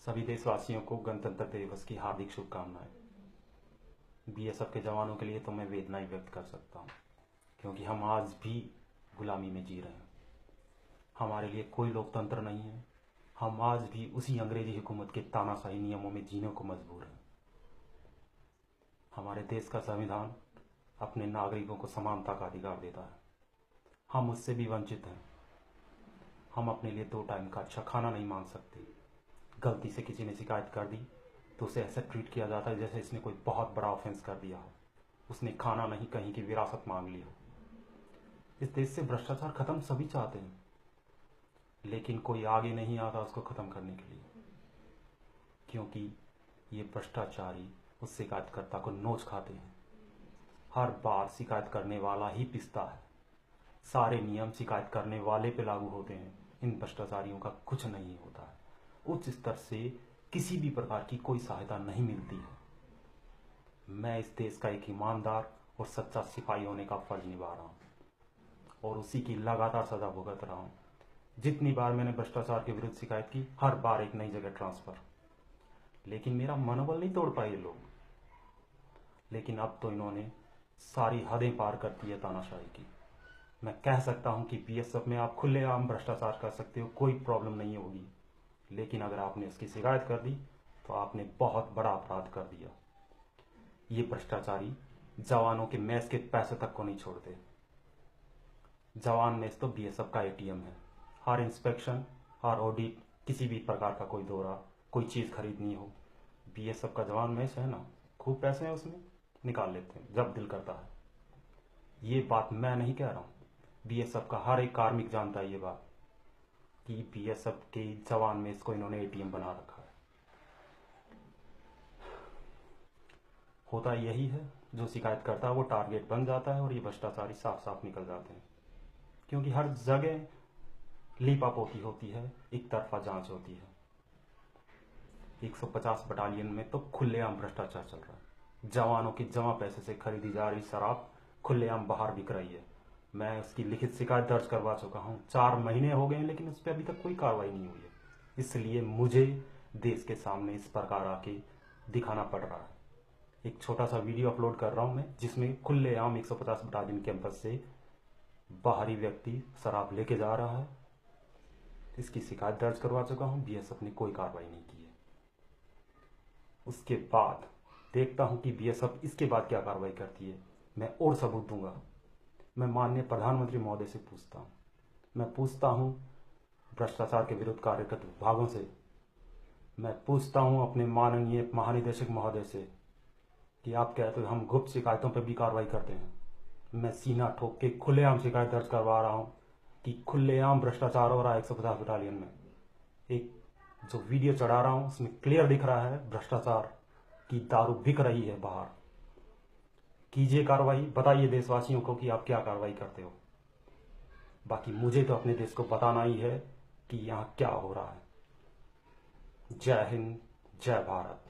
सभी देशवासियों को गणतंत्र दिवस की हार्दिक शुभकामनाएं। बीएसएफ के जवानों के लिए तो मैं वेदनाएं व्यक्त कर सकता हूं, क्योंकि हम आज भी गुलामी में जी रहे हैं। हमारे लिए कोई लोकतंत्र नहीं है। हम आज भी उसी अंग्रेजी हुकूमत के तानाशाही नियमों में जीने को मजबूर हैं। हमारे देश का संविधान अपने नागरिकों को समानता का अधिकार देता है। हम उससे भी वंचित हैं। हम अपने लिए 2 टाइम का अच्छा खाना नहीं मांग सकते। गलती से किसी ने शिकायत कर दी तो उसे ऐसा ट्रीट किया जाता है जैसे इसने कोई बहुत बड़ा ऑफेंस कर दिया हो। उसने खाना नहीं, कहीं की विरासत मांग ली हो। इस देश से भ्रष्टाचार खत्म सभी चाहते हैं, लेकिन कोई आगे नहीं आता उसको खत्म करने के लिए, क्योंकि ये भ्रष्टाचारी उस शिकायतकर्ता को नोच खाते हैं। हर बार शिकायत करने वाला ही पिसता है। सारे नियम शिकायत करने वाले पे लागू होते हैं। इन भ्रष्टाचारियों का कुछ नहीं होता है। उच्च स्तर से किसी भी प्रकार की कोई सहायता नहीं मिलती है। मैं इस देश का एक ईमानदार और सच्चा सिपाही होने का फर्ज निभा रहा हूँ और उसी की लगातार सजा भुगत रहा हूँ। जितनी बार मैंने भ्रष्टाचार के विरुद्ध शिकायत की, हर बार एक नई जगह ट्रांसफर, लेकिन मेरा मनोबल नहीं तोड़ पाए ये लोग। लेकिन अब तो इन्होंने सारी हदें पार कर दी है तानाशाही की। मैं कह सकता हूं कि बीएसएफ में आप खुलेआम भ्रष्टाचार कर सकते हो, कोई प्रॉब्लम नहीं होगी, लेकिन अगर आपने इसकी शिकायत कर दी तो आपने बहुत बड़ा अपराध कर दिया। ये भ्रष्टाचारी जवानों के मैस के पैसे तक को नहीं छोड़ते। जवान मैस तो बीएसएफ का एटीएम है। हर इंस्पेक्शन, हर ऑडिट, किसी भी प्रकार का कोई दौरा, कोई चीज़ खरीदनी हो, बीएसएफ का जवान मैस है ना, खूब पैसे हैं उसमें, निकाल लेते हैं जब दिल करता है। ये बात मैं नहीं कह रहा हूँ, बीएसएफ का हर एक कार्मिक जानता है ये बात कि बीएसएफ के जवान में इसको इन्होंने एटीएम बना रखा है। होता यही है, जो शिकायत करता है वो टारगेट बन जाता है और ये भ्रष्टाचारी साफ साफ निकल जाते हैं, क्योंकि हर जगह लीपापोती होती है, एक तरफा जांच होती है। 150 बटालियन में तो खुलेआम भ्रष्टाचार चल रहा है। जवानों के जमा पैसे से खरीदी जा रही शराब खुलेआम बाहर बिक रही है। मैं उसकी लिखित शिकायत दर्ज करवा चुका हूँ। 4 महीने हो गए हैं, लेकिन उस पर अभी तक कोई कार्रवाई नहीं हुई है। इसलिए मुझे देश के सामने इस प्रकार आके दिखाना पड़ रहा है। एक छोटा सा वीडियो अपलोड कर रहा हूँ मैं, जिसमें खुलेआम 150 बटालियन कैंपस से बाहरी व्यक्ति शराब लेके जा रहा है। इसकी शिकायत दर्ज करवा चुका हूँ, बीएसएफ ने कोई कार्रवाई नहीं की है। उसके बाद देखता हूँ कि बीएसएफ इसके बाद क्या कार्रवाई करती है। मैं और सबूत दूंगा। मैं माननीय प्रधानमंत्री महोदय से पूछता हूँ, मैं पूछता हूँ भ्रष्टाचार के विरुद्ध कार्यरत विभागों से, मैं पूछता हूँ अपने माननीय महानिदेशक महोदय से कि आप कहते हो हम गुप्त शिकायतों पर भी कार्रवाई करते हैं। मैं सीना ठोक के खुलेआम शिकायत दर्ज करवा रहा हूँ कि खुलेआम भ्रष्टाचार हो रहा है 150 बटालियन में। एक जो वीडियो चढ़ा रहा हूँ उसमें क्लियर दिख रहा है भ्रष्टाचार की दारू बिक रही है बाहर। कीजिए कार्रवाई, बताइए देशवासियों को कि आप क्या कार्रवाई करते हो। बाकी मुझे तो अपने देश को बताना ही है कि यहाँ क्या हो रहा है। जय हिंद, जय भारत।